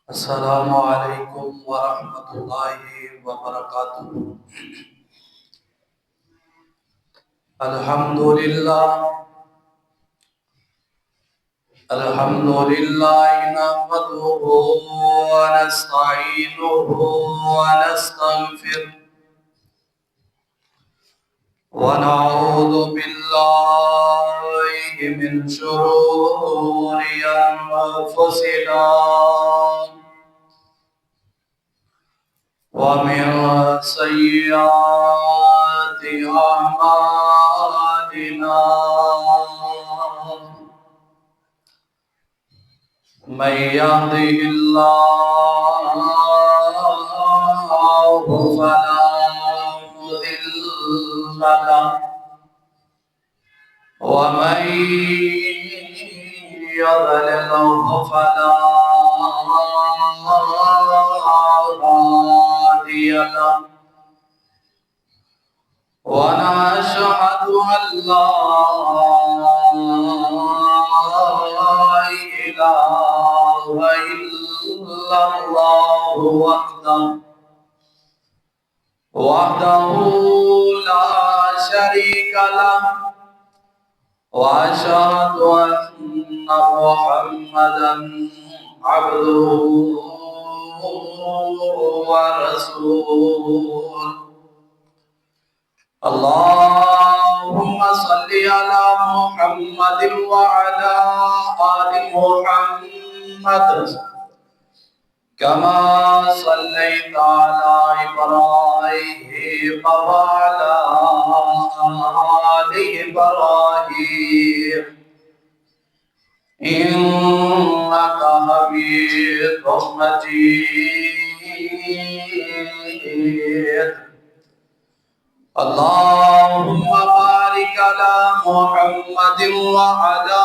السلام عليكم ورحمة الله وبركاته. الحمد لله نحمده ونستعينه ونستغفره ونعوذ بالله من شرور أنفسنا ومن سيئات أعمالنا. من يهده الله فلا مضل له ومن يضلل فلا هادي له ونشهد أن لا إله إلا الله وحده لا شريك له وأشهد أن محمدا عبده ورسوله. اللهم صل على محمد وعلى آل محمد كما صليت على إبراهيم وعلى آل إبراهيم إنك حميد مجيد. اللهم بارك على محمد وعلى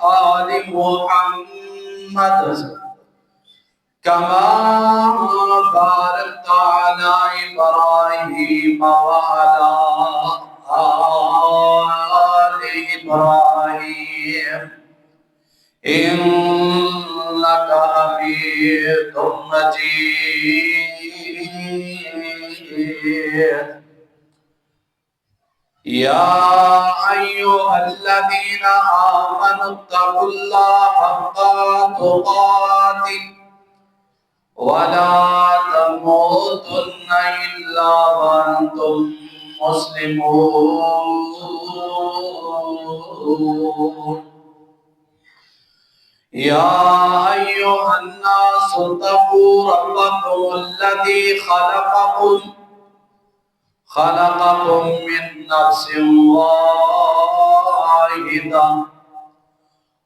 آل محمد كما باركت على إبراهيم وعلى آل إبراهيم إنك حميد مجيد. يا أيها الذين آمنوا اتقوا الله حق تقاته ولا تموتن إلا وأنتم مسلمون. يا أيها الناس اتقوا ربكم الذي خلقكم من نفس واحدة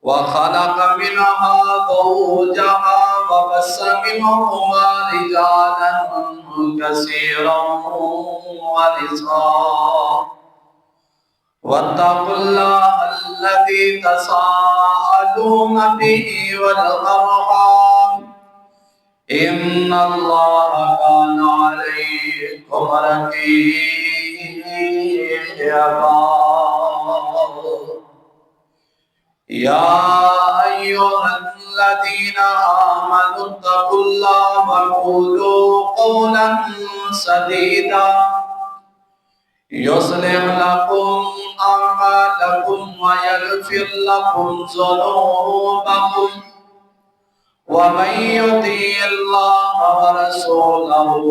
وخلق منها زوجها وبث منهما رجالا كثيرا ونساء واتقوا الله الذي تساءلون به والأرحام إن الله كان عليكم رقيبا. يا أيها الذين آمنوا اتقوا الله وقولوا قولا سديدا يصلح لكم أعمالكم ويغفر لكم ذنوبكم ومن يطع الله ورسوله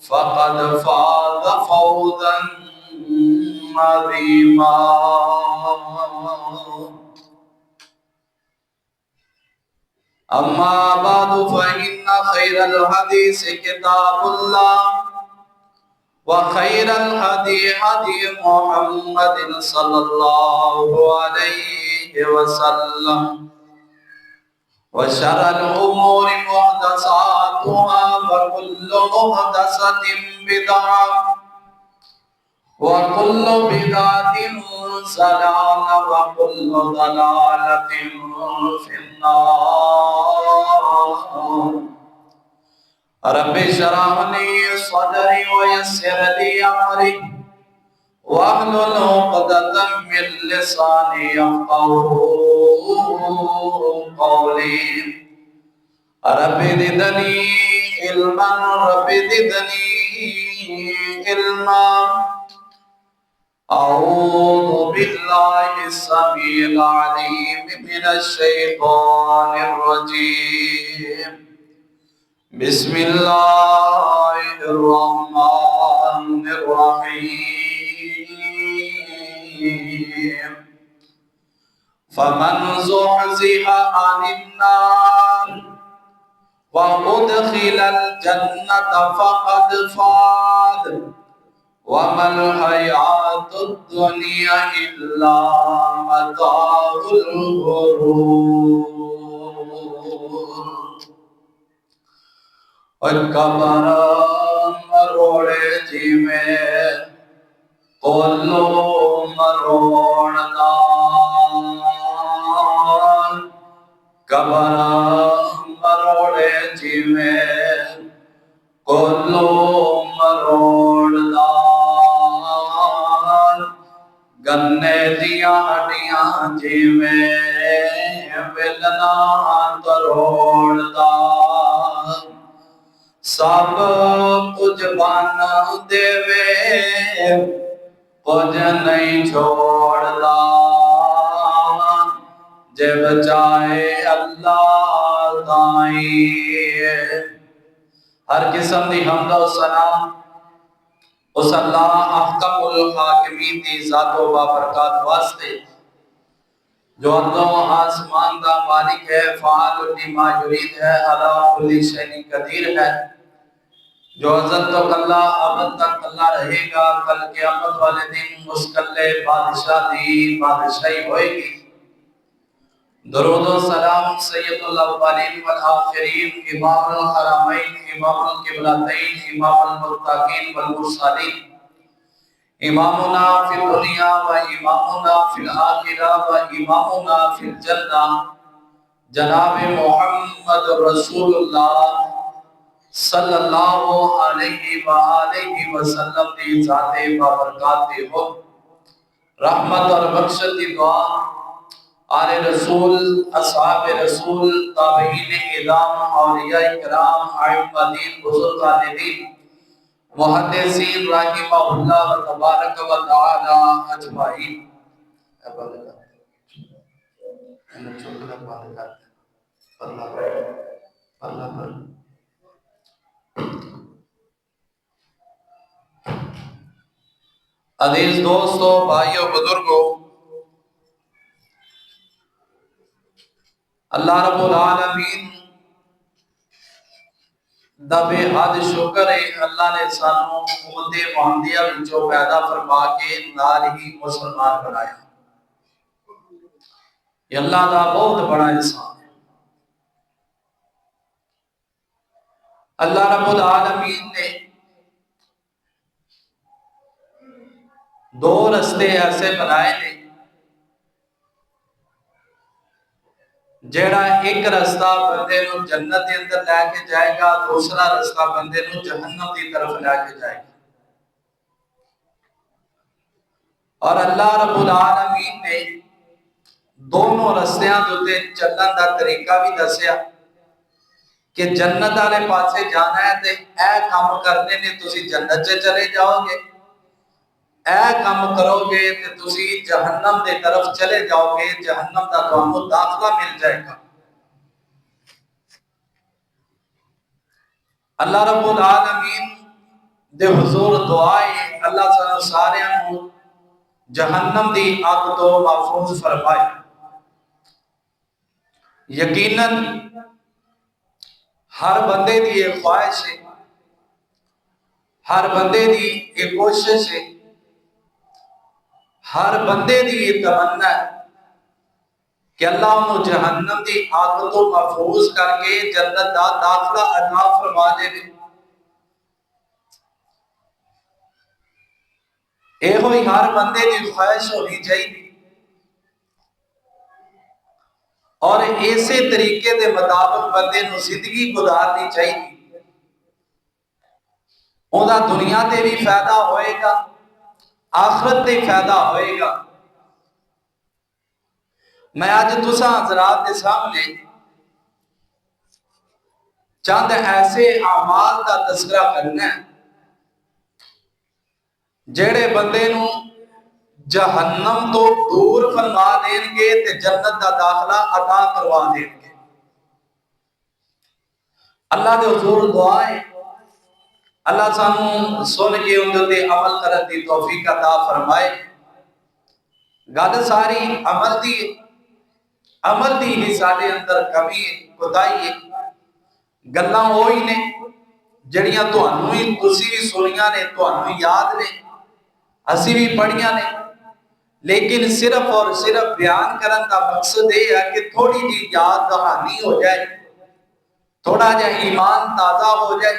فقد فاز فوزا عظيما. أما بعد فإن خير الحديث كتاب الله وخير الهدي هدي محمد صلى الله عليه وسلم وشر الأمور محدثاتها وكل محدثة بدعة وكل بدعة ضلالة وكل ضلالة في النار. رب اشرح لي صدري ويسر لي أمري واحلل عقدة من لساني يفقهوا قولي. رب زدنی علما رب زدنی علما اعوذ باللہ السمیع العلیم من الشیطان الرجیم بسم اللہ الرحمن الرحیم فمن زحزح عن النار وأدخل الجنة فقد فاز وما الحياة الدنيا إلا متاع الغرور القبر مروڑے جی میں کولو مروڑنا قبر مروڑے جی میں کولو مروڑنا گنے دیا ہڈیاں جی میں بلنا تروڑنا سب کچھ بن دے کچھ نہیں چھوڑدا جے بچائے اللہ تائیں ہر قسم دی حمد و ثنا اس اللہ احکم الحاکمین دی ذات و بابرکات واسطے جو اردوں آسمان دا مالک ہے فعال لما یرید ہے علی کل شیء قدیر ہے جو ازل تو اللہ ابد تک اللہ رہے گا کل قیامت والے دن مسکل بادشاہ دی بادشاہی ہوئے گی درود و سلام سید الاولین والآخرین امام الحرمین امام القبلتین امام المتقین والمرسلین امامنا فی الدنیا و امامنا فی الآخرہ و امامنا فی الجنہ جناب محمد رسول اللہ صلی اللہ علیہ وآلہ وسلم دی ذات بابرکات دی ہو رحمت اور بخشت دی دعا آل رسول اصحاب رسول تابعین اعظام اولیاء کرام ائمہ دین بزرگان دین محدثین رحمہ اللہ تبارک و تعالی اجمعین عزیز دوستو بھائیو بزرگو اللہ رب العالمین دا بے حد شکر ہے اللہ نے سانوں امت محمدیہ وچوں پیدا فرما کے نال ہی مسلمان بنایا یہ اللہ دا بہت بڑا احسان ہے اللہ رب العالمین نے دو رستے ایسے بنائے نے جیڑا ایک رستہ بندے نو جنت کے اندر لے کے جائے گا دوسرا رستہ بندے نو جہنم کی طرف لے کے جائے گا اور اللہ رب العالمین نے دونوں رستیاں دوتے چلن دا طریقہ بھی دسیا کہ جنت والے پاسے جانا ہے تے اے کام کرنے نے تسی جنت سے چلے جاؤ گے اے کام کرو گے تے تسی جہنم دے طرف چلے جاؤ گے جہنم دا تانوں داخلہ مل جائے گا اللہ رب العالمین دے حضور دعائے اللہ سانو سارے جہنم دی آگ تو محفوظ فرمائے یقیناً ہر بندے دی ایک خواہش ہے ہر بندے دی ایک کوشش ہے ہر بندے دی یہ تمنا ہے کہ اللہ انہوں جہنم دی آگ تو محفوظ کر کے جنت دا داخلہ عطا فرما دے دے اے ہوئی ہر بندے دی خواہش ہونی چاہیے اور ایسے طریقے دے مطابق بندے نو زندگی گزارنی چاہیے اونا دنیا تے بھی فائدہ ہوئے گا آخرت تے فائدہ ہوئے گا میں آج تساں حضرات کے سامنے چند ایسے اعمال کا تذکرہ کرنا ہے جڑے بندے نو جہنم تو دور فرما دین گے تے جنت دا داخلہ عطا کروا دین گے۔ اللہ دے حضور دعا ہے اللہ سانو سن کے اندر تے عمل کرن دی توفیق عطا فرمائے۔ گل ساری عمل دی ہی سارے اندر کمی کوتاہی ہے۔ گلاں وہی نے جڑیاں تانوں ہی تسی بھی سنیاں نے، تانوں یاد نے، اسی بھی پڑھیاں نے، لیکن صرف اور صرف بیان کرن کا مقصد یہ ہے کہ تھوڑی جی یاد دہانی ہو جائے، تھوڑا جا ایمان تازہ ہو جائے،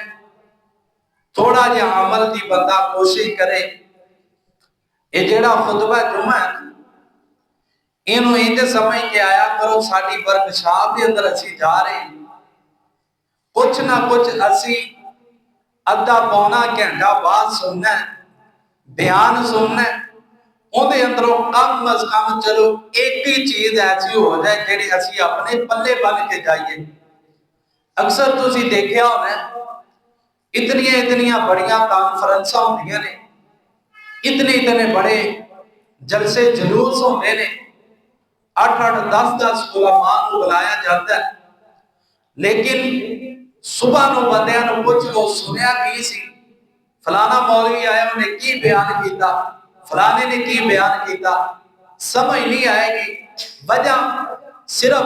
تھوڑا جا عمل دی بندہ کوشش کرے۔ یہ جڑا خطبہ جمعہ ہے انہوں انج سمجھ کے آیا کرو ساڈی ورکشاپ کے اندر اسی جا رہے ہیں، کچھ نہ کچھ اسی ادھا پونا گھنٹہ بعد سننا ہے، بیان سننا ہے، اندر اندروں کم از کم چلو ایک ہی چیز ایسی ہو جائے جیڑی اسی اپنے پلے بن کے جائیے۔ اکثر تسی دیکھیا ہونا اتنی بڑیاں کانفرنساں ہوندیاں نے، اتنے بڑے جلسے جلوس ہوندے نے، 8-10 علماء کو بلایا جاتا ہے، لیکن صبح نو بندیاں نو پوچھ لو سنیا کی سی، فلانا مولوی آیا انہوں نے کی بیان کیتا، فلانے نے کی بیان کیتا، سمجھ نہیں آئے گی۔ وجہ صرف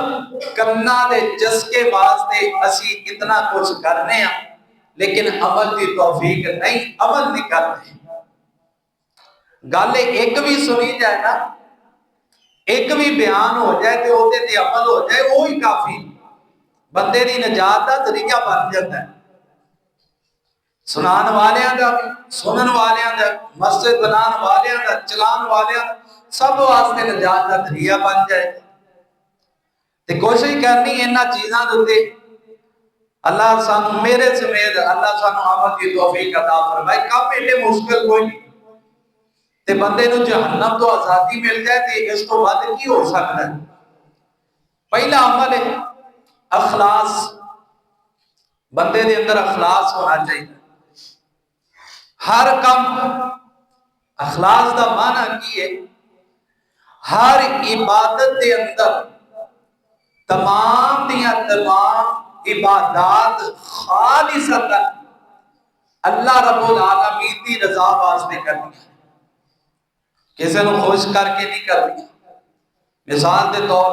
کرنا دے جسکے واسطے اسی اتنا کچھ کرنے ہیں لیکن عمل دی توفیق نہیں، عمل نہیں کرتے۔ گالے ایک بھی سنی جائے نا، ایک بھی بیان ہو جائے کہ ہوتے تے عمل ہو جائے وہی کافی بندے دی نجات دا ذریعہ بن جاتا ہے۔ سنان والیاں دا بھی، سنن والیاں دا، مسجد بنان والیاں دا، چلان والیاں دا، سب واسطے نجات دا ذریعہ بن جائے۔ تے کوشش کرنی انہاں چیزاں دے اللہ سانو میرے سمیت اللہ سانو عمل کی توفیق عطا فرمائے۔ کام ایڈے مشکل کوئی نہیں تے بندے نو جہنم تو آزادی مل جائے تے اس تو بعد کی ہو سکتا ہے۔ پہلا عمل ہے اخلاص، بندے دے اندر اخلاص ہونا چاہیے۔ ہر کم اخلاص دا معنی کی ہے؟ ہر عبادت دے اندر تمام دیاں تمام عبادات خالصتا اللہ رب العالمین دی رضا واسطے کرنی ہے، کسی نو خوش کر کے نہیں کرنی۔ مثال دے طور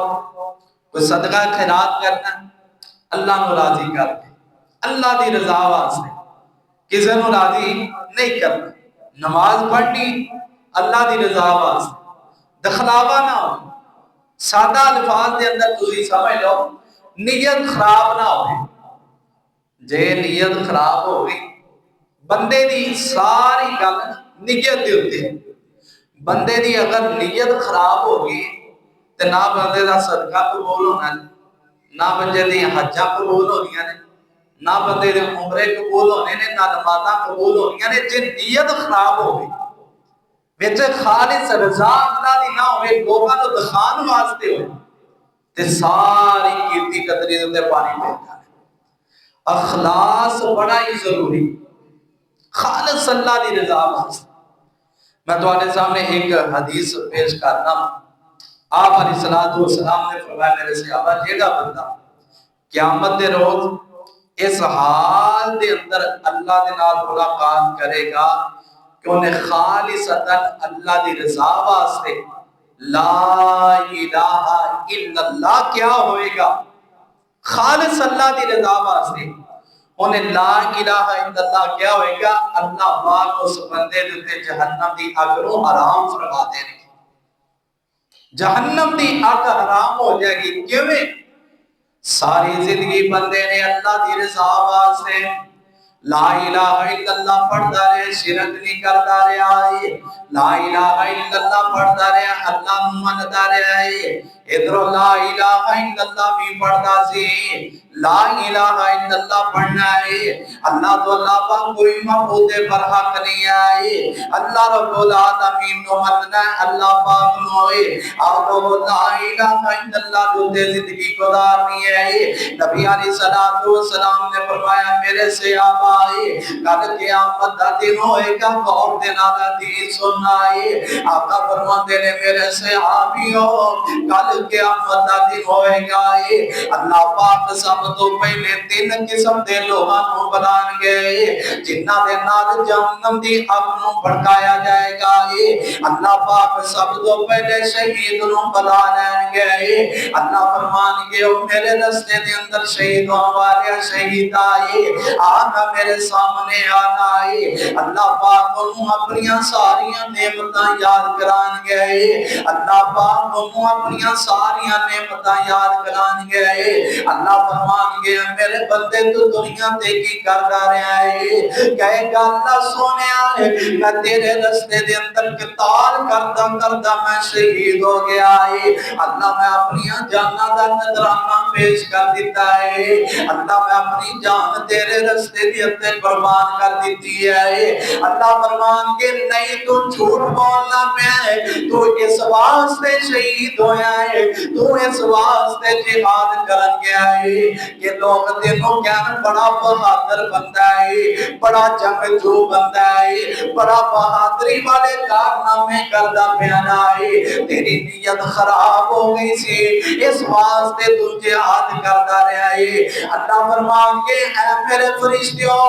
کوئی صدقہ خیرات کرنا اللہ نو راضی کر کے، اللہ دی رضا واسطے، کسی نو راضی نہیں کرنا۔ نماز پڑھنی اللہ دی رضا واسطے، دخلاوا نہ ہو، سادہ الفاظ دے اندر تسی سمجھ لو نیت خراب نہ ہوئے۔ جے نیت خراب ہوئی بندے دی ساری گل نیت دے ہوتے ہیں، بندے دی اگر نیت خراب ہوگی تو نہ بندے دا صدقہ قبول ہونا ہے، نہ بندے دی حجاں قبول ہونیاں نے، نہ بندے دے عمرے قبول ہونے نے، نہ نمازاں قبول ہونیاں نے۔ جے نیت خراب ہوگی ویچے خالص رضا اللہ دی نہ ہوئے، لوگاں تو دخان واسطے ہوئے تے ساری کیرتی قدری دے پانی پہ جانے۔ اخلاص بڑا ہی ضروری، خالص اللہ دی رضا واسطے۔ میں تمہارے سامنے ایک حدیث پیش کرنا۔ آپ علیہ السلام نے فرمایا میرے صحابہ جیڑا بندہ قیامت دے روز اس حال دے اندر اللہ دے نال ملاقات کرے گا کہ انہیں خالصتاً اللہ دی رضا واسطے لا الہ الا اللہ کیا ہوئے گا، خالص اللہ دی رضا واسطے انہیں لا الہ الا اللہ کیا ہوئے گا، اللہ پاک اس بندے دیتے جہنم دی اگروں حرام فرما دے گی۔ جہنم دی اگ حرام ہو جائے گی، کیوں میں ساری زندگی بندے نے اللہ دی رضا واسطے لا الہ الا اللہ پڑھتا رہے، شرک نہیں کرتا رہا ہے، لا الہ الا اللہ پڑھتا رہا، اللہ منتا رہا ہے، ادھر لا الہ الا اللہ بھی پڑھتا سی، لا الہ الا اللہ پڑھنا ہے۔ اللہ تو اللہ پاک کوئی معبود برحق نہیں آئے، اللہ رب العالمین نو مننا ہے، اللہ پاک نو ہے، آپ کو لا الہ الا اللہ جو دے زندگی گزارنی ہے۔ نبی علیہ السلام نے فرمایا میرے سے آپ آئے، کل قیامت دا دن ہوئے گا، غور دے نال حدیث سننا ہے۔ آقا فرماتے نے میرے سے آبی ہو، کل قیامت دا دن ہوئے گا، اللہ پاک سب تو پہلے تین قسم دے لوگاں کو بلان گے جنہ دے نال جہنم دی اگ نو بھڑکایا جائے گا۔ اللہ پاک سب تو پہلے شہید نو بلا لین گے، اللہ فرمان گے او میرے رستے دے اندر شہید ہون والے شہید آئے، آنا میرے سامنے آنا ہے۔ اللہ پاک انہوں اپنی ساریاں نعمتاں یاد کران گے، اللہ پاک انہوں اپنی ساریاں نعمتاں یاد کران گے۔ اللہ فرمان گے میرے بندے تو دنیا تے کی کردا رہا ہے، کہے گا اللہ سونیا ہے میں تیرے رستے دے اندر قتال کردا کردا میں شہید ہو گیا ہے، اللہ میں اپنی جاناں دا نذرانہ پیش کر دیتا ہے، اللہ میں اپنی جان تیرے رستے دے اندر قربان کر دیتی ہے۔ اللہ فرمان کے نہیں تو جھوٹ بولنا پہ، تو اس واسطے شہید ہویا ہے، تو اس واسطے جہاد کرن گیا ہے کہ لوگ تینوں کہن بڑا بہادر بندہ ہے، بڑا جنگجو بندہ ہے، بڑا بہادری والے کارنامے کردا پیانا ہے، تیری نیت خراب ہو گئی سی اس واسطے تو جہاد کردا رہا ہے۔ اللہ فرمان کے اے میرے فرشتیوں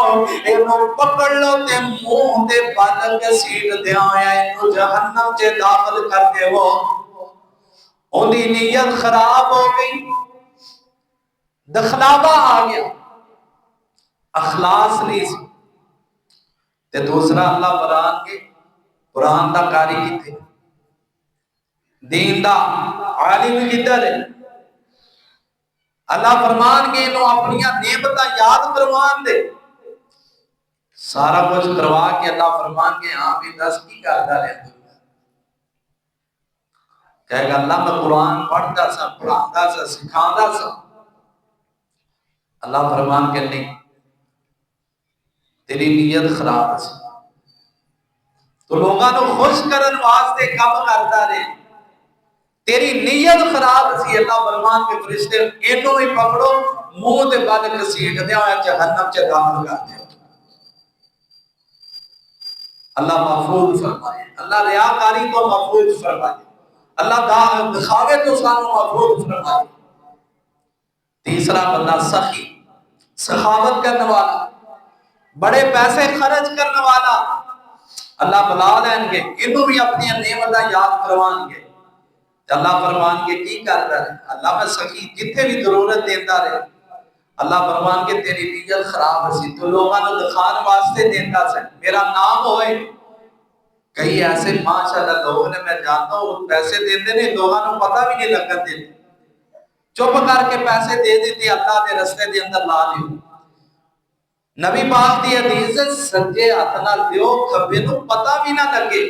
انہوں پکڑ لو تے منہ تے بال گھسیٹ دیاں انہوں جہنم چے داخل کر دے وہ اندھی نیت خراب ہو گئی، دخلاوہ آ گیا، اخلاص نہیں سی۔ تے دوسرا اللہ فرمان کے قرآن دا قاری کی تھے، دین دا عالم کدھر ہے، اللہ فرمان کے انہوں اپنی نعمتاں یاد کروان دے، سارا کچھ کروا کے اللہ فرمان کے ہاں بھی دس کی کرتا رہے، کہے گا اللہ میں قرآن پڑھتا سا، پڑھاتا سا، سکھاتا سا، اللہ فرمان کے نہیں تیری نیت خراب ہے، تو لوگاں نو خوش کرن واسطے کم کرتا رہے، تیری نیت خراب سی، اللہ فرمان کے فرشتے انہوں ہی پکڑو منہ دے بال گھسیٹ دیا جہنم چے داخل کر دیا۔ اللہ محفوظ فرمائے، اللہ ریاکاری تو محفوظ فرمائے، اللہ دکھاوے تو سانو محفوظ فرمائے۔ تیسرا بندہ سخی، سخاوت کرنے والا، بڑے پیسے خرچ کرنے والا، اللہ بلا لین گے انہوں بھی اپنی نعمتاں یاد کروان گے، اللہ فرمان کے کی کر رہے اللہ میں سخی جتنے بھی ضرورت دیتا رہے، اللہ فرمان کے تیری نیت خراب سی تو لوگاں نے دکھان واسطے دیتا سے میرا نام ہوئے، کئی ایسے ماشاءاللہ لوگوں نے میں جانتا ہوں پیسے دیتے نہیں، لوگاں نے پتہ بھی نہیں لگا دیتے، چپ کر کے پیسے دے دیتی اللہ دے رستے دے اندر لا دیو۔ نبی پاک دی حدیث سجے ہاتھ نال دیو کبھی نو پتہ بھی نہ لگے۔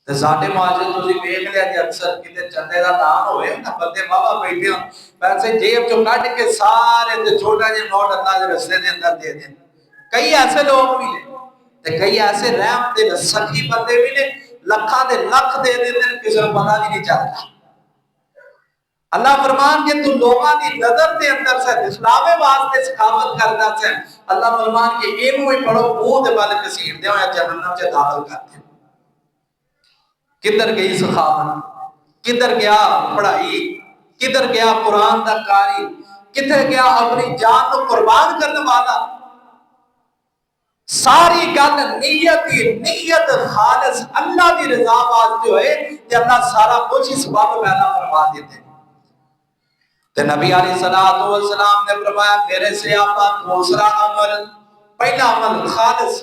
تے ساڈے معاشرے تسی ویکھ لیا کہ اکثر کتے چندے دا نام ہوئے نا بندے بابا بیٹھے ہوں پیسے جیب چوں کڈ کے سارے تے چھوٹا جے نوٹ اللہ دے رستے دے اندر دے دیں۔ کئی ایسے لوگ بھی نے تے کئی ایسے رحم تے سخی بندے بھی نے لکھاں دے لکھ دے دیندے کسے نوں پتہ بھی نہیں چلتا۔ اللہ فرمان کے تو لوگاں دی نظر دے اندر سے دکھلاوے واسطے سخاوت کردا سے اللہ فرمان کے اینو ہی پڑھو منہ دے بال کسیٹ دیو یا جہنم چ داخل کر دے۔ کدھر گئی سخاوت، کدھر گیا پڑھائی، کدھر گیا قرآن دا قاری، کدھر گیا اپنی جان کو قربان کرنے والا، ساری گل نیت خالص اللہ دی رضا واسطے ہوئے کہ اللہ سارا کچھ اس باب پیدا فرما دیتے۔ تو نبی علیہ السلام نے فرمایا میرے سے آپا دوسرا عمل، پہلا عمل خالص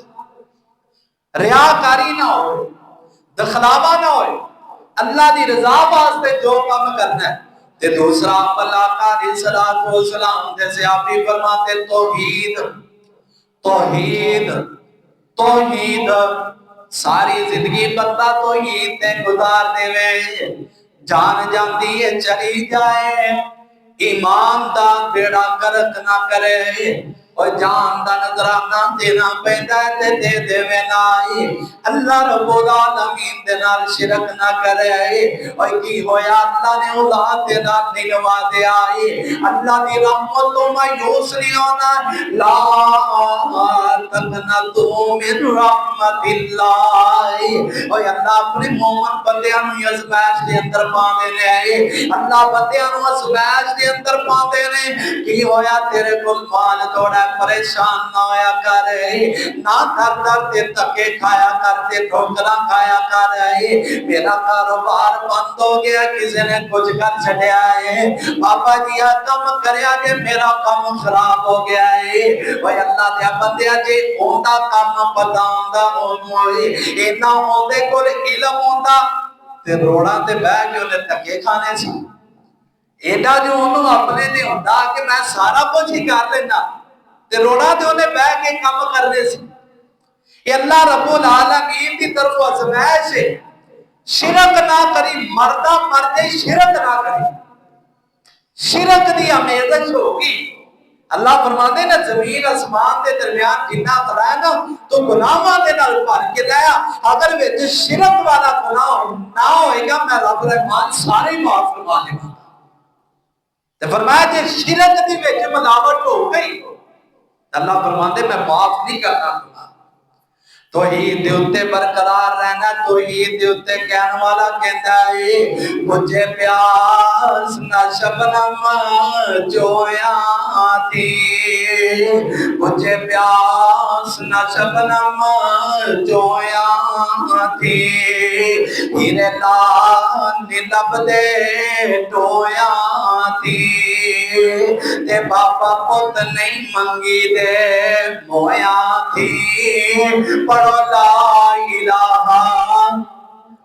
ریاکاری نہ ہو، دخلاوہ نہ ہوئے، اللہ دی رضا واسطے جو کام کرنا ہے۔ تے دوسرا عمل آقا علیہ السلام جیسے آپ ہی فرماتے توحید، توحید، توحید، ساری زندگی بندہ توحید تے گزار دے وے، جان جاندی ہے چلی جائے ایمان دا بیڑا کرک نہ کرے اور جان دا نظرانہ دینا پیدا ہے دے دے وینائی اللہ رب العالمین دے نال شرک نہ کرے اور کی ہویا اللہ نے اولاد دے نال نلوا دے آئی اللہ دی رحمت و مایوس نہیں ہونا لا تقنطوا من رحمت اللہ اور اللہ اپنے مومن بندیاں نو ازمائش دے اندر پاندے نے اللہ بندیاں نو ازمائش دے اندر پاندے نے کی ہویا تیرے کل مال توڑا پریشان نہ ہویا کرے نہ در در تے تکے کھایا کرتے ٹھوکرا کھایا کرے میرا کاروبار بند ہو گیا کسی نے کچھ کر چھڑیا ہے بابا جی کم کریا کہ میرا کام خراب ہو گیا ہے وہ اللہ دیا بندیا جی ہوندا کام بتاوندا ہوئے اینا ہوندے کول علم ہوندا تے روڑا تے بہ کے انہیں تکے کھانے سی ایڈا جو انہوں اپنے نے ہوندا کہ میں سارا کچھ ہی کر لینا تے روڑا تے انہیں بہ کے کام کرنے سی یہ اللہ رب العالمین کی طرف ازمائش ہے شرک نہ کری مردہ مردے شرک نہ کری شرک دی امیزش ہوگی اللہ فرماتے نا زمین اسمان دے درمیان جنہ خدا ہے نا تو گناہاں دے نال بھر کے دیا اگر وچ شرک والا گناہ نہ ہوئے گا میں رب رحمان سارے معاف فرما دے گا تے فرمایا جے شرک دی وچ ملاوٹ ہو گئی اللہ فرماتے میں معاف نہیں کرنا توحید دے اتے برقرار رہنا توحید دے اتے کہنے والا کہتا ہے مجھے پیاس نہ شبنم جویا تھی مجھے پیاس نہ شبنم جویا تھی ہیرے لان لب دے ٹویا تھی تے باپا پوت نہیں منگی دے مویا تھی پڑھو لا الہ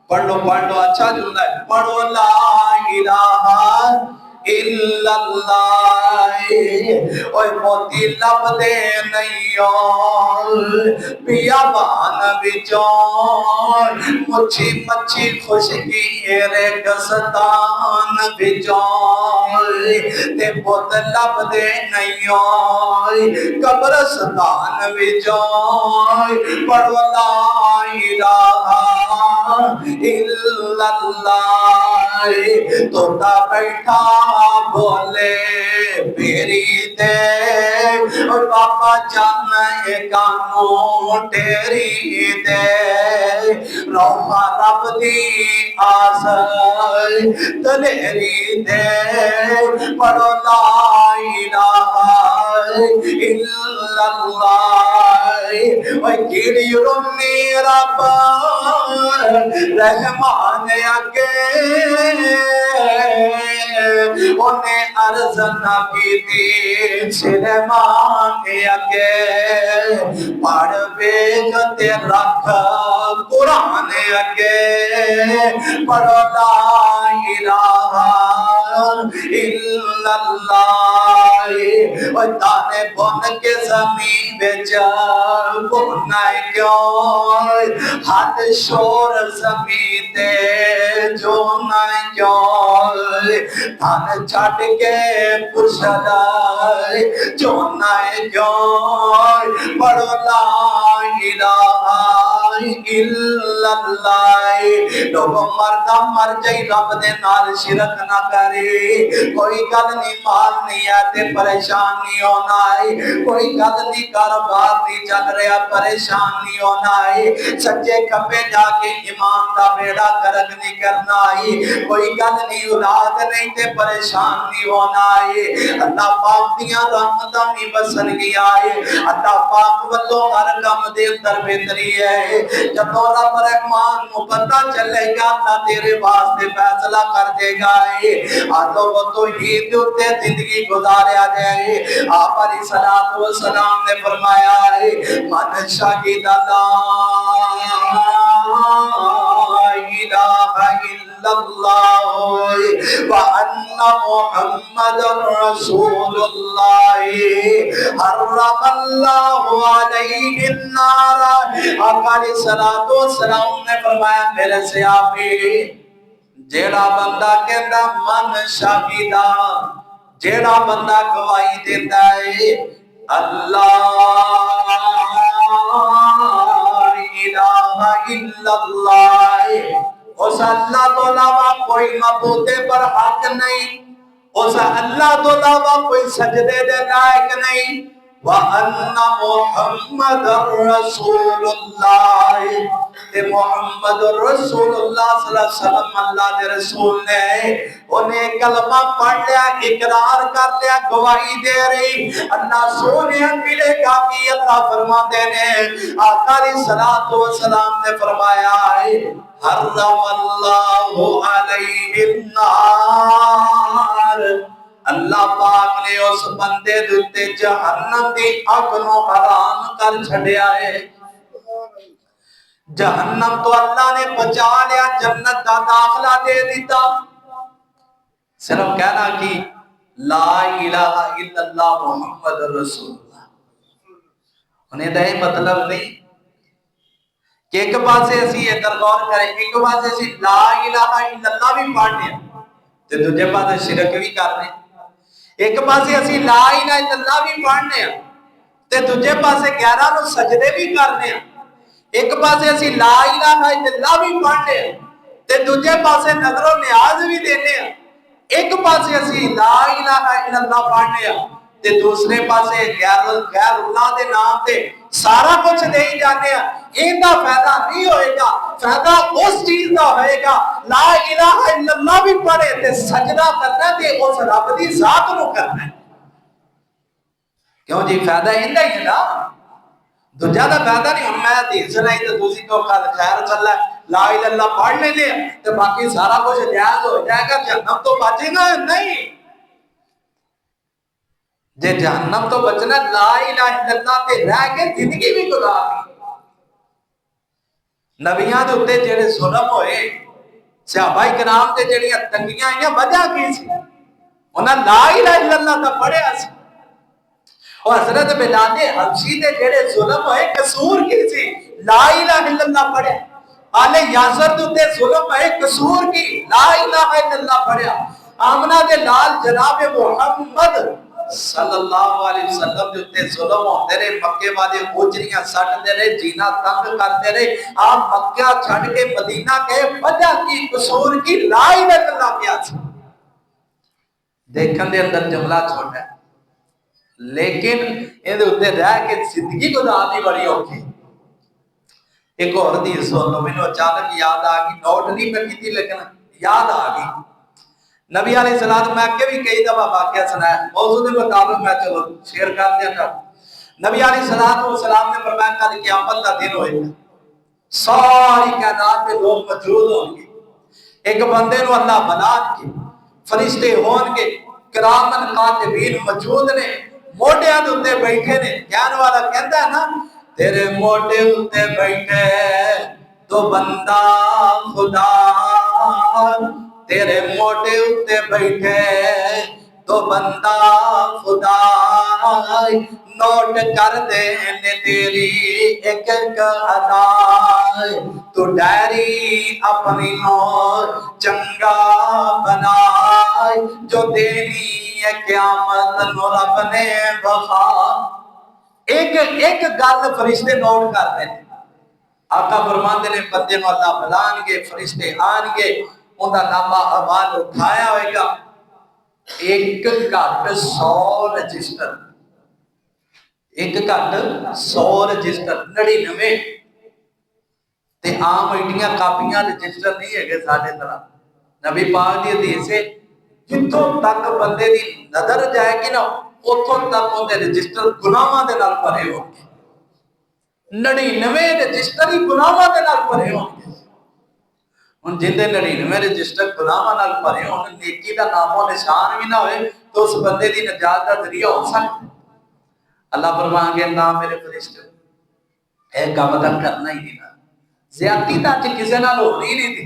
پڑھو اچھا جملہ ہے پڑھو لا الہ الا اللہ اوہ موتی لب دے نہیں بیابان بچون مچھی مچھی خوشگی ریگستان بچون تے بہت لب دے نہیں قبرستان بچون پڑھو لا الہ الا اللہ توتا بیٹھا بولے میری دے اور بابا جانے کانوں تیری دے روحا رب دی آسائی دلیری دے پڑھو لا الہ الا اللہ اور گیڑی رنی رب رحمان اگے انہیں عرض نہ کی تھی سلیمان اگے پڑھ بیگتے رکھ قرآن اگے پڑھو لا الہ الا اللہ اور تانے بن کے زمین بیچا بنائے کیوں حد شور زمین دے جو نائے کیوں تھان چھاٹ کے پرشدائے جو نائے کیوں پڑھو لا الہ الا اللہ لوگوں مردہ مر جائی رب دے نال شرک نہ کرے کوئی گل نہیں مال نہیں آتے پریشان نہیں ہونا ہے کوئی گل نہیں کاروبار نہیں چل رہا پریشان نہیں ہونا ہے سچے کھپے جا کے ایمان دا بیڑا کرک نہیں کرنا ہے کوئی گل نہیں اولاد نہیں تے پریشان نہیں ہونا ہے اللہ پاک دیاں رحمتاں بھی بسن گیا ہے اللہ پاک والو ہر کم دے اندر بہتری ہے جب رب رحمان کو پتہ چلے گا اللہ تیرے واسطے فیصلہ کر دے گا آدھو وہ توحید ہوتے زندگی گزاریا جائے آپ علیہ صلاۃ والسلام نے فرمایا ہے من شہید لا الہ الا اللہ وان محمد رسول اللہ حرم اللہ علیہ النار آپ علیہ الصلوۃ والسلام نے فرمایا میرے سے آپ جیڑا بندہ کہندا من شاہدہ، جیڑا بندہ گواہی دیتا ہے اللہ الہ الا اللہ، اس اللہ تو علاوہ کوئی معبود پر حق نہیں، اس اللہ تو علاوہ کوئی سجدے دے لائق نہیں، وَأَنَّ مُحَمَّدَ رَسُولُ اللَّهِ، کہ محمد رسول اللہ صلی اللہ علیہ وسلم اللہ دے رسول نے انہیں کلمہ پڑھ لیا، اقرار کر لیا، گواہی دے رہی، اللہ سونے ملے گا کہ اللہ فرماتے ہیں آقا علیہ السلام نے فرمایا ہے حرم اللہ علیہ النار، اللہ پاک نے اس بندے دوتے جہنم دی اگ نو حرام کر چھڑیا ہے۔ جہنم تو اللہ نے بچا لیا، جنت کا داخلہ دے دیتا، صرف کہنا کہ لا الہ الا اللہ محمد رسول اللہ۔ انہیں دے مطلب نہیں کہ ایک بات سے اسی ادھر غور کریں، ایک بات سے اسی لا الہ الا اللہ بھی پڑھنے ہیں تو دوجہ بات سے شرک بھی کرنے، ایک بات سے اسی لا الہ الا اللہ بھی پڑھنے ہیں تو دوجہ بات سے 11 نو سجدے بھی کرنے ہیں، ایک پاسے اسی لا الہ الا اللہ بھی پڑھنے ہیں تے دوجے پاسے نظر و نیاز بھی دینے ہیں، ایک پاسے اسی لا الہ الا اللہ پڑھنے ہیں تے دوسرے پاسے غیر اللہ دے نام تے سارا کچھ دے ہی جانے ہیں، ان کا فائدہ نہیں ہوئے گا، فائدہ اس چیز کا ہوئے گا لا الہ الا اللہ بھی پڑھے تے سجدہ کرنا تے اس رب دی ذات نو کرنا ہے، کیوں جی فائدہ اندہ ہی ہے نا، دوجہ دا فائدہ نہیں، ہم میں حدیث سنائی تو دوسری کو خیر چل رہا ہے لا الہ الا اللہ پڑھ لینے تو باقی سارا کچھ جائز ہو جائے گا، جہنم تو بچے گا نہیں، جے جہنم تو بچنا لا الہ الا اللہ تے رہ کے زندگی بھی گزار دی۔ نبیاں دے اوتے جڑے ظلم ہوئے، صحابہ کرام تے جڑیاں تنگیاں آئیاں وجہ کی سی؟ انہاں لا الہ الا اللہ دا پڑھیا سی، اور حضرت بلال حبشی دے جڑے ظلم ہوئے قصور کی سی؟ لا الہ الا اللہ پڑھیا، آل یاسر دے ظلم ہوئے قصور کی؟ لا الہ الا اللہ پڑھیا، آمنہ دے لال جناب محمد صلی اللہ علیہ وسلم دے ظلم ہوتے رہے، مکے والے گوجریاں سٹ دے رہے، جینا تنگ کرتے رہے، آپ مکہ چھڑ کے مدینہ کے وجہ کی قصور کی؟ لا الہ الا اللہ کیا سی؟ دیکھن دے اندر جملہ چھوٹا ہے لیکن ان دے اتنے رہ کے زندگی گزارنی بڑی اوکھی۔ ایک اور حدیث سن لو، میں نے اچانک یاد آ گئی، نوٹ نہیں میں کی تھی لیکن یاد آ گئی، نبی علیہ السلام میں کہ بھی کئی دفعہ واقعہ سنایا، موضوع کے مطابق میں چلو شیئر کر دیا تھا۔ نبی علیہ السلام نے فرمایا کل قیامت کا دن ہوئے گا، ساری کائنات میں لوگ موجود ہوں گے، ایک بندے نو اللہ بنا کے فرشتے ہون گے، کرامن کاتبین موجود نے، موٹے ہوتے بیٹھے نے، جان والا کہتا ہے نا تیرے موٹے ہوتے بیٹھے تو بندہ خدا، تیرے موٹے ہوتے بیٹھے تو بندہ خدا، نوٹ کر دینے تیری ایک ایک ادا، تو ڈائری اپنی نور چنگا بنائے، جو دینی ہے قیامت نو رب نے بخا۔ ایک گل فرشتے نوٹ کرتے ہیں، آقا فرماتے نے بندے نو اللہ بلان گے، فرشتے آن گے، ان کا نامہ اعمال اٹھایا ہوئے گا، ایک گھٹ 100 رجسٹر، ایک گھٹ 100 رجسٹر 99 تے عام ایڈیاں کاپیاں رجسٹر نہیں ہے گے ساڑھے طرح۔ نبی پاک دی حدیث سے جتوں تک بندے دی نظر جائے گی نا اتوں تک ان دے رجسٹر گناہاں دے نال بھرے ہوں گے، 99 رجسٹر ہی گناہاں دے نال بھرے ہوں گے۔ ان جن دے 99 رجسٹر گناہاں نال بھرے ہوں، نیکی دا نام و نشان بھی نہ ہوئے تو اس بندے دی نجات دا ذریعہ ہو سکتا۔ اللہ فرمائیں گے نہ میرے فرشتے اے کام تک کرنا ہی نہیں، زیادتی تک کسی نال ہو نہیں تھی۔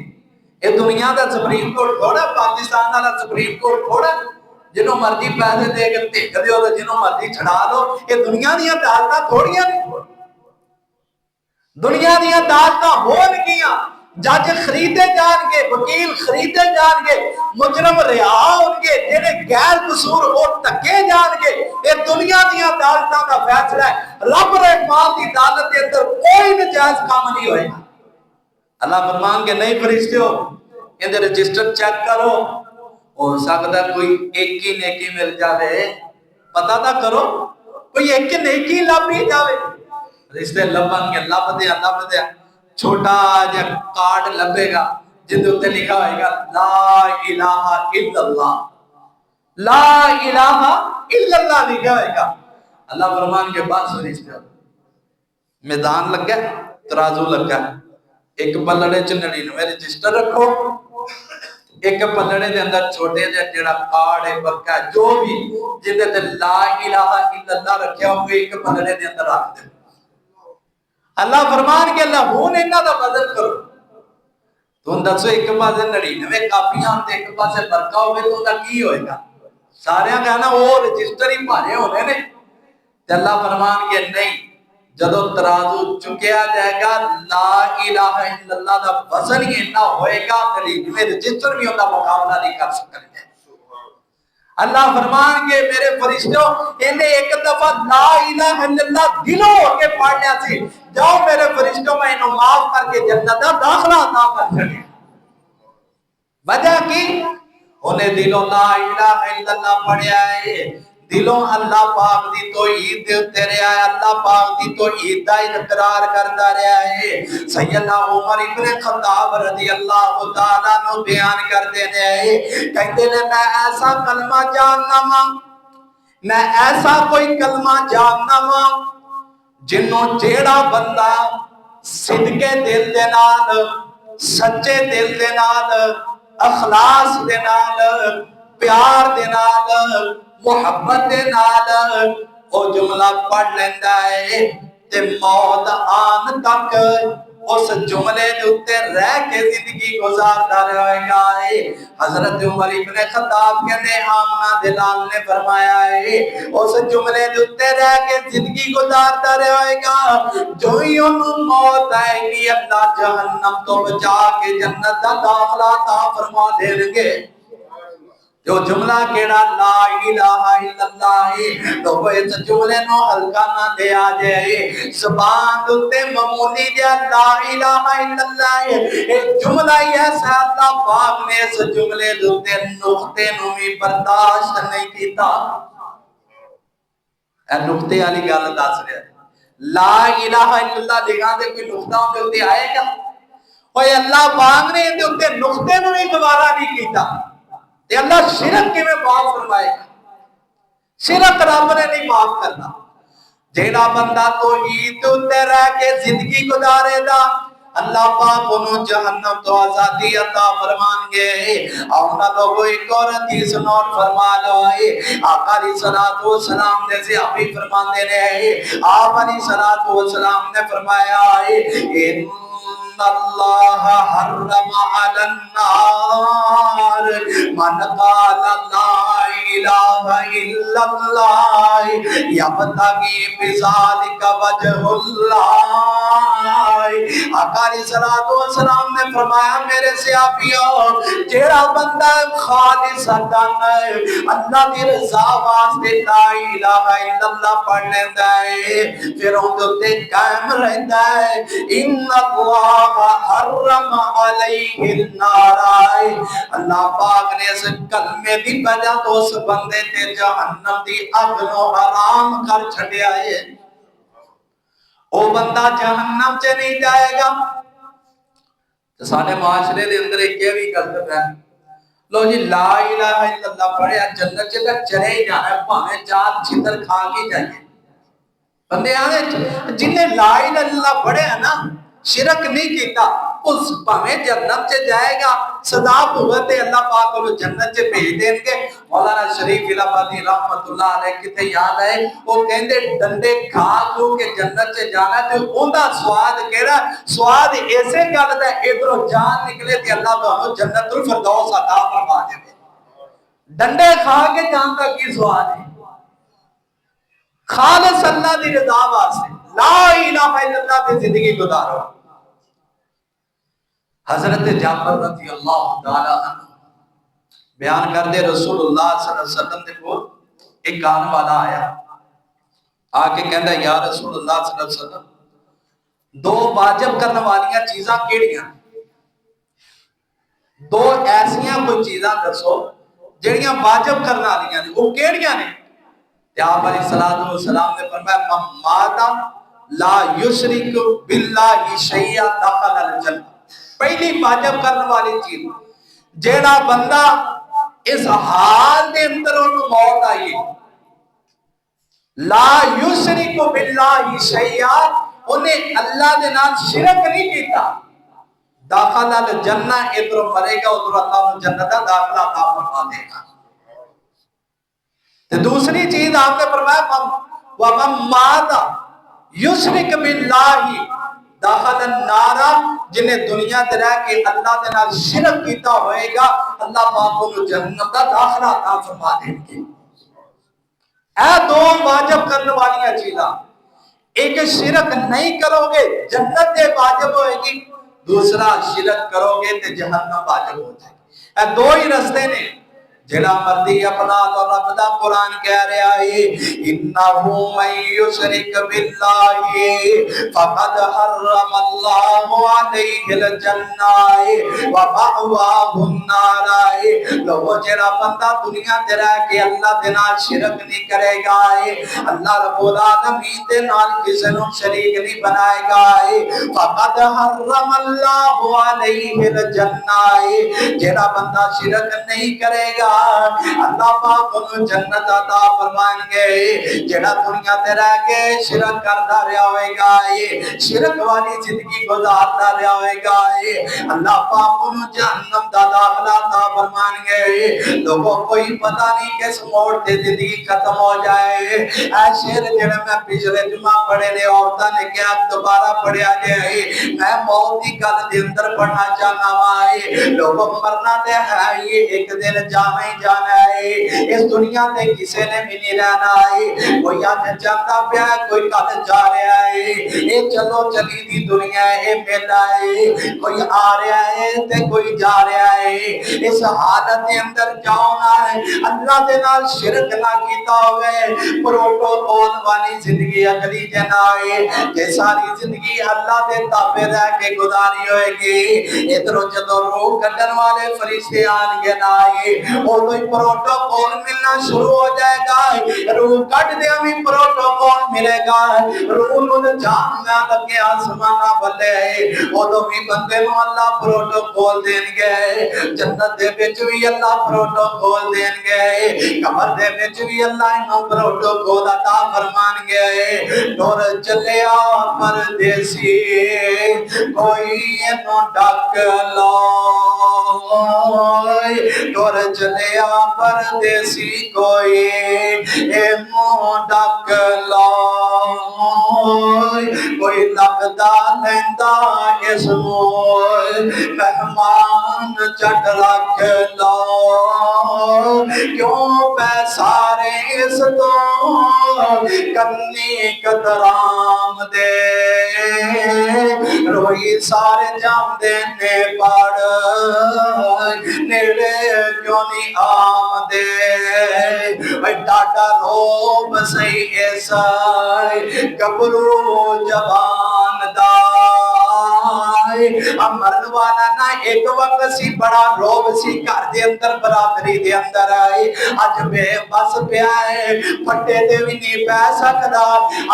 یہ دنیا دا سپریم کورٹ تھوڑا، پاکستان والا سپریم کورٹ تھوڑا جنہوں مرضی پیسے دے کے ٹھیک دیو تو جنہوں مرضی چھڑا لو، یہ دنیا دیا عدالتاں تھوڑیاں نہیں، دنیا دیا عدالتاں ہون گیاں جج خریدے جان گے، وکیل خریدے جان گے، مجرم رہا ہون گے، جنہیں غیر قصور ہو تکے جان گے۔ یہ دنیا دیا عدالتاں دا فیصلہ ہے۔ رب رحمان دی عدالت کے اندر کوئی نجائز کام نہیں ہوئے گا۔ اللہ فرمان کے نہیں فرشتے ہو، اندر رجسٹر چیک کرو، ہو سکتا کوئی ایک ہی نیکی مل جاوے، پتہ تھا کرو، کوئی ایک ہی نیکی لب ہی جاوے۔ رشتے لبن کے لب دیا چھوٹا جا کارڈ لبے گا جن دے اوتے لکھا ہوئے گا لا الہ الا اللہ، لا الہ الا اللہ لکھا ہوئے گا۔ اللہ فرمان کے بعد فرشتے میدان لگا ہے، ترازو لگا ہے، ایک پلڑے چ 99 رجسٹر رکھو، ایک پلڑے دے اندر چھوٹے جڑا کارڈ ہے برکہ جو بھی جن تے لا الہ الا اللہ رکھیا ہو ایک پلڑے دے اندر رکھ دے۔ اللہ فرمان کے اللہ ہون انہاں دا وزن کرو، تم دسو ایک پاسے 99 کاپیاں تے ایک پاسے برکہ ہوے تو دا کی ہوئے گا؟ سارے کہنا وہ رجسٹر ہی بھارے ہونے نے۔ تے اللہ فرمان کے نہیں، جدو ترازو چکیا جائے گا لا الہ الا اللہ دا وزن ہی اتنا ہوئے گا 99 رجسٹر بھی ہوتا مقابلہ نہیں کر سکتے۔ اللہ فرمان کے میرے فرشتوں انہیں ایک دفعہ لا الہ الا اللہ دلوں ہو کے پڑھ لیا سی، جاؤ میرے فرشتوں میں انہوں معاف کر کے جنت دا داخلہ عطا کر چھڑے۔ وجہ کی انہیں دلوں لا الہ الا اللہ پڑھیا ہے، دلوں اللہ پاک دی توحید دیتے رہا ہے، اللہ پاک دی توحید دا اقرار کرتا رہا ہے۔ سیدنا عمر ابن خطاب رضی اللہ تعالیٰ نو بیان کرتے ہیں، کہتے ہیں میں ایسا کلمہ جاننا ماں، میں ایسا کوئی کلمہ جاننا ماں جنوں جیڑا بندہ صدقے دل دے نال، سچے دل دے نال، اخلاص دے نال، پیار دے نال، محبت دے نال او جملہ پڑھ لیندا ہے تے موت آن تک اس جملے دے اوتے رہ کے زندگی گزارتا رہے گا۔ حضرت عمر ابن خطاب کہنے آمنہ دلال نے فرمایا ہے اس جملے دے اوتے رہ کے زندگی گزارتا رہے گا، جو ہی انہوں موت آئے گی اللہ جہنم تو بچا کے جنت دا داخلہ عطا فرما دیں گے۔ جو جملہ کیڑا لا الہ الا اللہ تو وہ اس جملے نو ہلکا نہ دے آ جائے، زبان دوتے معمولی جا لا الہ الا اللہ ایک جملہ ہی ایسا اللہ پاک نے اس جملے دوتے نقطے نو بھی برداشت نہیں کیتا۔ اے نقطے والی گل دس رہا لا الہ الا اللہ لکھا دے کوئی نقطہ ہوتے آئے گا؟ اوے اللہ پاک نے دوتے نقطے نو بھی دوبارہ نہیں کیتا۔ تے اللہ شرک کی میں معاف فرمائے گا؟ شرک رب نے نہیں معاف کرنا۔ جیڑا بندہ توحید تے رہ کے زندگی گزارے گا اللہ پاک انہوں جہنم تو آزادی عطا فرمان گے۔ آمنا لوگوں ایک اور حدیث نوٹ فرما لو ہے، آقا علیہ السلام نے سے ابھی فرمان دینے ہیں، آپ علیہ السلام نے فرمایا ہے ان اللہ حرم علی النار من قال لا الہ الا اللہ یبتغی بذالک وجہ اللہ۔ آقا علیہ السلام نے فرمایا میرے صحابیوں جیڑا بندہ خالصتاً اللہ کی رضا واسطے لا الہ الا اللہ پڑھ لیتا ہے پھر ان دوتے قائم رہتا ہے ان اللہ حرم علیہ النار، اللہ پاک نے اس کلمے دی وجہ تو اس بندے تے جہنم دی اگ نو حرام کر چھڈیا ہے، او بندہ جہنم سے نہیں جائے گا۔ تو سارے معاشرے دے اندر ایک یہ بھی غلط ہے، لو جی لا الہ الا اللہ پڑھے جنت سے چلے ہی جانا ہے، پاویں چار چھتر کھا کے جائیں۔ بندے آنے جن نے لا الہ الا اللہ پڑھے ہیں نا، شرک نہیں کیتا، اس پاویں جنت سے جائے گا، صدا بھگتے اللہ پاک کو جنت سے بھیج دیں گے۔ مولانا شریف الہ آبادی رحمت اللہ علیہ کتے یاد ہے وہ کہندے ڈنڈے کھا جو کہ جنت سے جانا تے اوندا سواد کیڑا سواد ایسے گل دا ادھروں جان نکلے تے اللہ تانوں جنت الفردوس عطا فرما دے۔ ڈنڈے کھا کے جان دا کی سواد ہے؟ خالص اللہ دی رضا واسطے لا الہ الا اللہ تے زندگی گزارو۔ حضرت جعفر رضی اللہ تعالی عنہ بیان کر دے رسول اللہ صلی اللہ علیہ وسلم نے کو ایک آن والا آیا آکے کہندہ یا رسول اللہ صلی اللہ علیہ وسلم دو واجب کرنے والیاں چیزاں کیڑیاں دو ایسیاں کوئی چیزاں دسو جڑیاں واجب کرنے والیاں نے وہ کیڑیاں نے تے آپ علیہ السلام نے فرمایا ماتا لا یشرک باللہ شیئا دخل الجنہ پہلی واجب کرنے والی چیز جیڑا بندہ اس حال دے اندر انہوں موت آئی لا یشرک باللہ شیئا انہیں اللہ دے نام شرک نہیں کیتا داخل الجنہ ادھر مرے گا ادھر اللہ جنت داخلہ عطا فرما دے گا دوسری چیز آپ نے فرمایا وَمَن مَّاتَ یشرک باللہ داخل النار جنہیں دنیا تے رہ کے اللہ دے نال شرک کیتا ہوئے گا اللہ پاک کو جنت دا داخلہ عطا فرما دیں گے اے دو واجب کرنے والیاں چیزاں ایک شرک نہیں کرو گے جنت دے واجب ہوئے گی دوسرا شرک کرو گے تے جہنم واجب ہو جائے گی اے دو ہی رستے نے جڑا مردی اپنا تو رب دا قرآن کہہ رہا ہے انہو من یشرک باللہ فقد حرم اللہ علیہ الجنہ ومأواہ النار لوگو جڑا بندہ دنیا تے رہ کے اللہ دے نال شرک نہیں کرے گا اللہ رب العالمین دے نال کسی نو شریک نہیں بنائے گا فقد حرم اللہ علیہ الجنہ جڑا بندہ شرک نہیں کرے گا اللہ پاک انہوں جنت عطا فرمائیں گے جڑا دنیا تے رہ کے شرک کرتا رہا ہوئے گا شرک والی زندگی گزارتا رہا ہوئے گا اللہ پاک انہوں جہنم دا داخلہ عطا فرمائیں گے لوگوں کوئی پتہ نہیں کس موڑ تے زندگی ختم ہو جائے اے شیر جڑا میں پچھلے جمعہ پڑھے نے عورتاں نے کیا دوبارہ پڑھیا جائے میں موت کی گل دے اندر پڑھنا چاہنا وائے لوگوں مرنا تے ہے یہ ایک دن جانا ہی جانا ہے اس دنیا تے کسے نے بھی نہیں رہنا ہے کوئی آج جاتا پیا ہے کوئی کل جا رہا ہے یہ چلو چلی دی دنیا ہے یہ میلا ہے کوئی آ رہا ہے تے کوئی جا رہا ہے اس حالت کے اندر جاؤنا ہے اللہ دے نال شرک نہ کیتا ہوئے پروٹوکول والی زندگی اگلی جنائے کہ ساری زندگی اللہ دے تابع رہ کے گزاری ہوئے گی ادھروں جدو روح کٹن والے فرشتے آن گے نائے اور کوئی پروٹوکول ملنا شروع ہو جائے گا روح کٹ دیا بھی پروٹوکول ملے گا روح مجھے جاننا لگے آسمانہ بلے وہ تو بھی بندے میں اللہ پروٹوکول دین گے جنت دے بچ بھی اللہ پروٹوکول دین گے قبر دے بچ بھی اللہ انہوں پروٹوکول عطا فرمان گے دور چلے آ پردیسی کوئی انہوں ڈاک لو دور چلے آ پردیسی کوئی انہوں ڈاک لو کوئی لگدا لیندہ اس مول مہمان چٹ رکھ لو کیوں پیسارے اس تو کنی قدرام دے روئی سارے جام دینے پڑ نیڑے کیوں نہیں آم دے ڈاٹا روب سی ایسائی کبرو جبان دائی مرد والا نہ ایک وقت سی بڑا روب سی کر دے اندر برادری دے اندر آئی آج بے بس پہ آئے پھٹے دے بھی نہیں پہ سکدا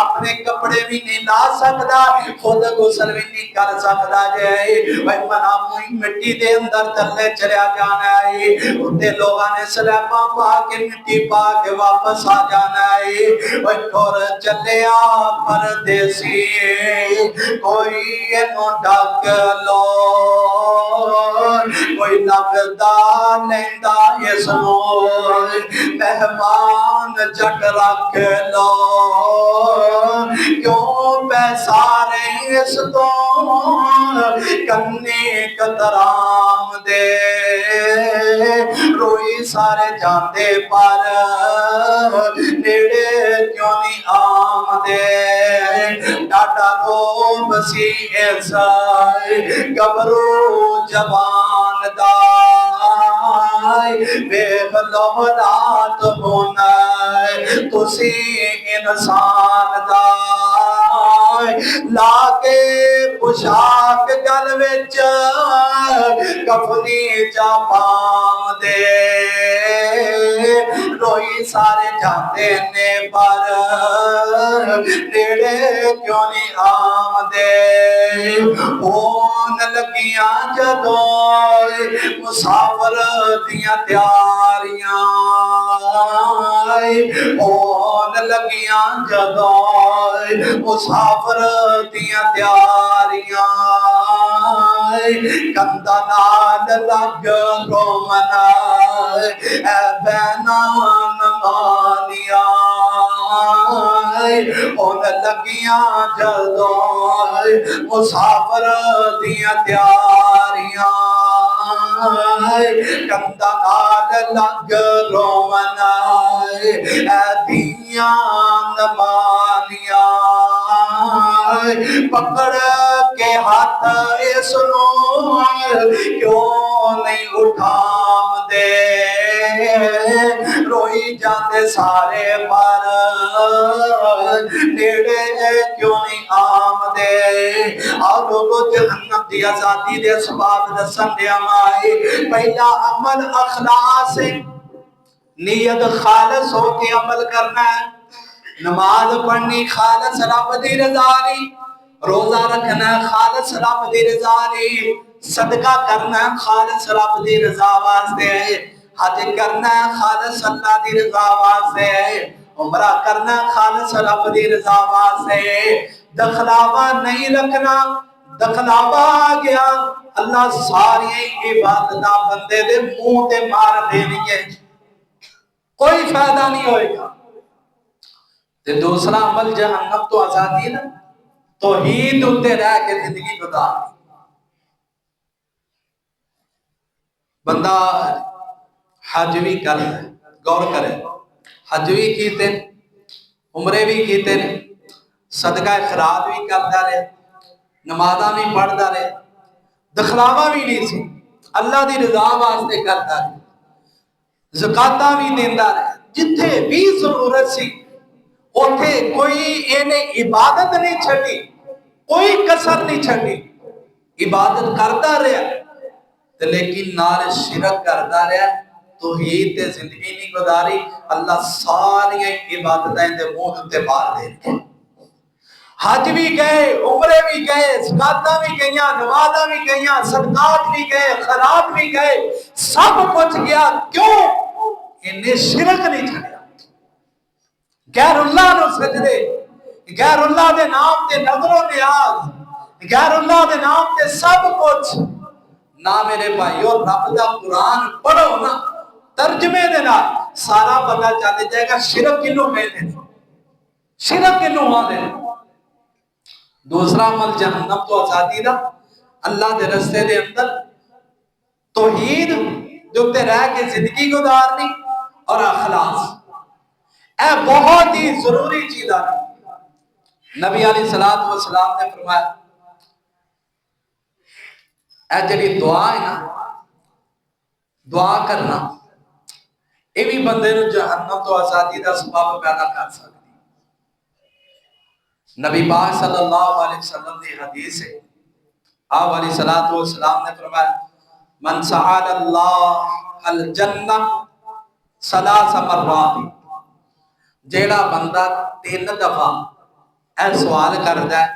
اپنے کپڑے بھی نہیں لا سکدا خود غسل بھی نہیں کر سکدا جائے بھائی منا موئی مٹی دے اندر تلے چلیا جانا ہے اندے لوگاں نے سلیپاں پا کے مٹی پا کے واپس آ جانا ہے بھائی کور چلے آ پردیسی کوئی انہوں ڈاک لو کوئی لگدا لیندہ اس مول مہمان جٹ رکھ لو کیوں پیسارے اس تو کنی قدرام دے روئی سارے جاندے پر نیڑے کیوں نہیں آم دے ڈاڈا رو بسی ایسائی گبرو جوان دائی بے غلومات ہونا تسی انسان دائی لاکے پشاک گل وچ کفنی جا پام دے روئی سارے جاتے نے پر نیڑے کیوں نہیں آم دے ہون لگیاں جدوں مسافر دیاں تیاریاں ہون لگیاں جدوں مسافر دیاں تیاریاں کندہ نال لگ رومنا اے بینان مانیاں ہون لگیاں جدوں مسافر دیاں تیاریاں کندہ نال لگ رومنا اے دیاں مانیاں پکڑ کے ہاتھ اس نو کیوں نہیں اٹھام دے روئی جاتے سارے پر نیڑے کیوں نہیں آم دے اور لوگوں جہنم دی آزادی دے سباب دسن دے آمائی پہلا عمل اخلاص نیت خالص ہو کے عمل کرنا ہے نماز پڑھنی خالص رب دی رضا لی روزہ رکھنا خالص رب دی رضا لی صدقہ کرنا خالص رب دی رضا واسطے حج کرنا خالص اللہ دی رضا واسطے عمرہ کرنا خالص رب دی رضا واسطے دخلاوا نہیں رکھنا دخلاوا آ گیا اللہ ساری عبادت بندے دے منہ تے مار دینی ہے کوئی فائدہ نہیں ہوئے گا تے دوسرا عمل جہنم تو آزادی نا توحید اتے رہ کے زندگی گزار بندہ حج بھی کر غور کرے حج بھی کیتے عمرے بھی کیتے صدقہ خیرات بھی کرتا رہے نمازاں بھی پڑھتا رہے دکھلاوا بھی نہیں سی اللہ دی رضا واسطے کرتا رہے زکاتاں بھی دیندا رہے جتھے بھی ضرورت سی اوتھے کوئی انہیں عبادت نہیں چھڑی کوئی کسر نہیں چھڑی عبادت کرتا رہا لیکن نال شرک کرتا رہا توحید تے زندگی نہیں گزاری اللہ ساری عبادتیں دے منہ تے مار دے حج بھی گئے عمرے بھی گئے زکاتاں بھی گئیاں نمازاں بھی گئیاں صدقات بھی گئے خیرات بھی گئے سب کچھ گیا کیوں انہیں شرک نہیں چھڑیا غیر اللہ نو سجدے غیر اللہ دے نام تے نظر و نیاز غیر اللہ دے نام تے سب کچھ نہ میرے بھائیو رب دا قرآن پڑھو نا ترجمے دے نا سارا پتہ چاہتے جائے گا شرک کنوں کہتے ہیں شرک کنوں آنے دوسرا عمل جہنم تو آزادی دا اللہ دے رستے دے اندر توحید جو تے رہ کے زندگی گزارنی اور اخلاص اے بہت ہی ضروری چیز ہے نبی علیہ السلام نے فرمایا اے جڑی دعا ہے نا دعا کرنا یہ بھی بندے نو جہنم تو آزادی دا سبب پیدا کر سکتی نبی پاک صلی اللہ علیہ وسلم کی حدیث ہے آپ علیہ السلام نے فرمایا من سعال اللہ الجنہ ثلاث مرات جیڑا بندہ 3 دفعہ اے سوال کرتا ہے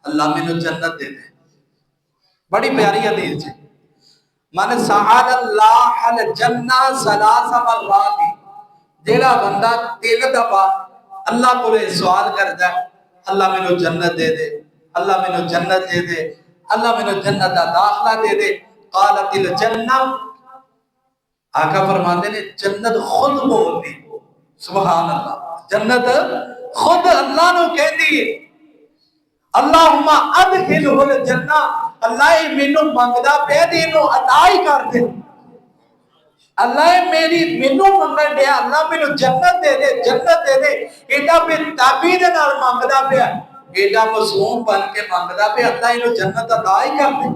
اللہ مینوں جنت دے دے بڑی پیاری حدیث ہے من سعال اللہ الجنہ ثلاث مرات جیڑا بندہ 3 دفعہ اللہ کو سوال کرتا ہے اللہ میں نو جنت دے دے اللہ میں نو جنت دے دے اللہ میں نو جنت دا داخلہ دے دے قالت الجنہ آقا فرماتے نے جنت خود بول دی سبحان اللہ جنت خود اللہ نو کہہ دی اللہم ادخلہ الجنہ اللہ مینوں منگدا پہ دی نو عطا ہی کر دے اللہ مینوں منگن دیا اللہ مینوں جنت دے دے ایڈا بے تابی دے نال منگدا پیا ایڈا معصوم بن کے منگدا پہ اللہ انہوں جنت عطا ہی کر دے،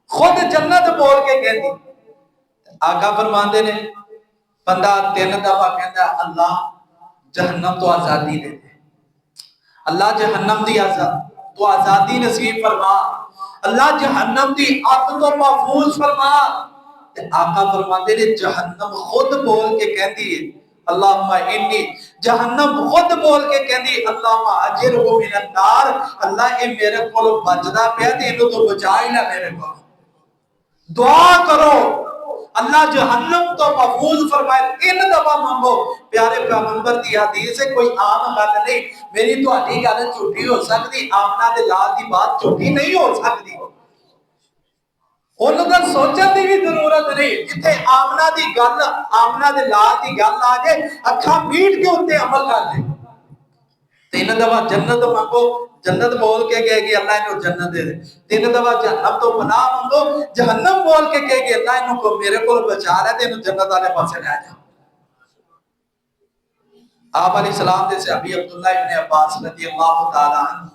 خود جنت بول کے کہہ دی۔ آقا فرماندے نے بندہ 3 دفعہ کہندا اللہ جہنم تو آزادی دے دے، اللہ جہنم دی تو آزادی نصیب فرما، اللہ جہنم دی اگ تو محفوظ فرما۔ آقا فرماتے نے جہنم خود بول کے کہندی ہے اللہم انی، جہنم خود بول کے کہندی اللہم اجرہ من النار، اللہ اے میرے کو بچدا پیا تے اینو تو بچا ہی نہ میرے کو۔ دعا کرو اللہ جہنم تو محفوظ فرمائے، 3 دفعہ مانگو۔ پیارے پیغمبر دی حدیث ہے، کوئی عام گل نہیں، میری تو ہڈی گل جھوٹی ہو سکتی، آمنہ دے لال دی بات جھوٹی نہیں ہو سکتی۔ انہوں نے سوچن دی بھی ضرورت نہیں، جتھے آمنہ دی گل، آمنہ دے لال دی گل آ جائے اکھاں میٹ کے ہوتے عمل کر دے۔ 3 دفعہ جنت مانگو، جنت بول کے کہے گی اللہ انہوں جنت دے دے۔ 3 دفعہ جہنم تو پناہ مانگو، جہنم بول کے کہے گی اللہ انہوں کو میرے کو بچا رہے تھے، انہوں جنت آنے پاسے لے جا۔ آپ علیہ السلام دے صحابی عبداللہ ابن عباس رضی اللہ تعالیٰ عنہ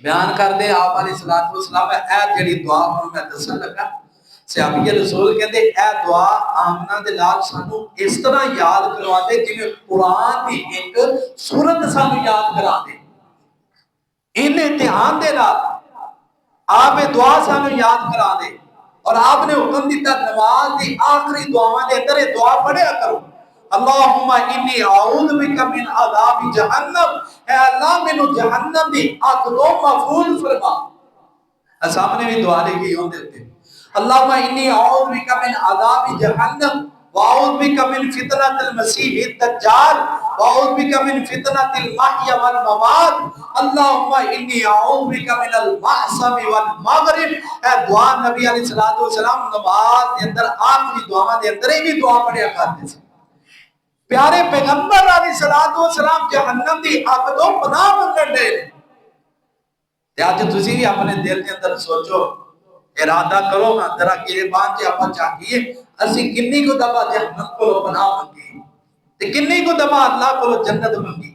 بیان کر دے، آپ علیہ السلام اے جڑی دعا ہوں میں دسن لگا، صحابی رسول کہتے اے دعا آمنہ دے لال سانو اس طرح یاد کروا دے جنہیں قرآن کی ایک سورت سانو یاد کرا دے، ان امتحان دے لال آپ دعا سانو یاد کرا دے۔ اور آپ نے حکم دیتا نماز دی آخری دعاواں دے اندر دعا پڑھیا کرو، اللہم انی اعوذ بک من عذاب جہنم، اے اللہ مینوں جہنم دی اگ تو محفوظ فرما۔ سامنے بھی دعا لکھی ہوں دیتے اللہم انی اعوذ بک من عذاب جہنم واعوذ بک من فتنۃ المسیح الدجال واعوذ بک من فتنۃ المحیا والممات اللہم انی اعوذ بک من المعصم والمغرب۔ اے دعا نبی علیہ السلام نماز دے اندر آخری دعاواں دے اندر بھی دعا پڑھیا کرتے تھے۔ پیارے پیغمبر علیہ السلام جہنم دی اگ تو پناہ منگن دے۔ آج تسی بھی اپنے دل کے اندر سوچو، ارادہ کرو نا ذرا گریبان سے آپ چاہیے اسی کنی کو دفعہ جہنم کو پناہ منگی تے کنی کو دفعہ اللہ کو جنت منگی۔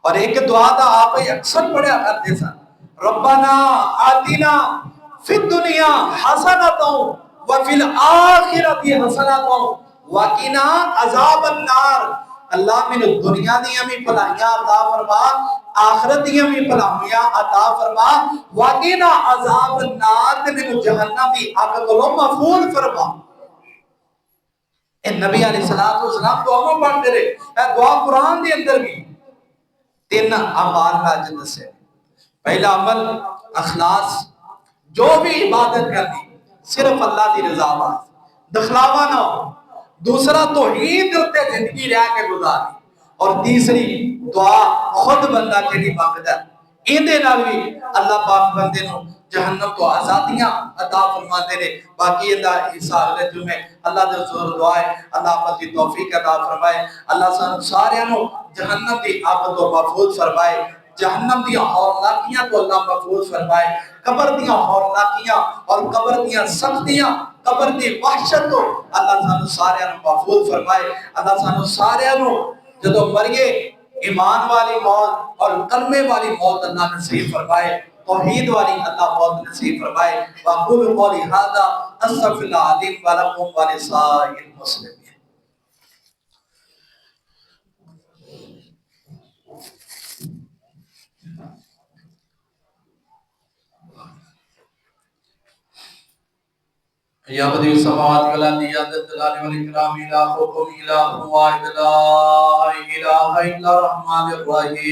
اور ایک دعا دا آپ اکثر پڑھیا کرتے سن، ربنا آتنا فی الدنیا حسنۃ وفی الآخرۃ حسنۃ وقنا عذاب النار۔ اللہ میں دنیا دیاں بھی بھلائیاں عطا فرما، آخرت دیاں بھی بھلائیاں عطا فرما، وقنا عذاب النار تے میں جہنم دی اگ کو محفوظ فرما۔ اے نبی علیہ السلام دعا پڑھتے رہے، اے دعا قرآن دے اندر بھی 3 اعمال کا جنت سے۔ پہلا عمل اخلاص، جو بھی عبادت کرنی صرف اللہ دی رضا واسطے، دخلاوا نہ ہو۔ دوسرا توحید تے زندگی رہ کے گزاری، اور تیسری دعا خود بندہ جڑی مانگدا ہے، ایندے نال بھی اللہ پاک بندے نو جہنم تو آزادیاں عطا فرماتے نے۔ باقی دا حصہ اگلے جمعے اللہ دے حضور دعا ہے اللہ پاک دی توفیق عطا فرمائے، اللہ سانو سارے نو جہنم دی آگ تو محفوظ فرمائے، جہنم دی ہولناکیاں تو اللہ محفوظ فرمائے، قبر دیاں ہولناکیاں اور قبر دیاں سختیاں، قبر دی وحشت تو اللہ سانو سارے نو محفوظ فرمائے۔ اللہ سانو سارے نو جدو مرگے ایمان والی موت اور کلمے والی موت اللہ نصیب فرمائے، توحید والی اللہ موت نصیب فرمائے۔ وَأَقُولُ قَوْلِي هَذَا أَسْتَغْفِرُ اللَّهَ لِي وَلَكُمْ وَلِسَائِرِ الْمُسْلِمِينَ۔ یا بدیع السماوات والارض یا ذا الجلال والاکرام الہ حکم الہ واحد لا الہ الا الرحمن الرحیم۔